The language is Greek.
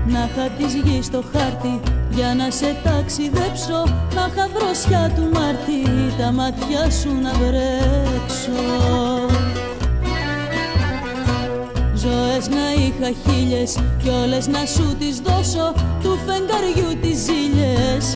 Να είχα της γης στο χάρτη για να σε ταξιδέψω, να είχα δροσιά του Μάρτη τα μάτια σου να βρέξω. Ζωές να είχα χίλιες κι όλες να σου τις δώσω, του φεγγαριού τις ζήλιες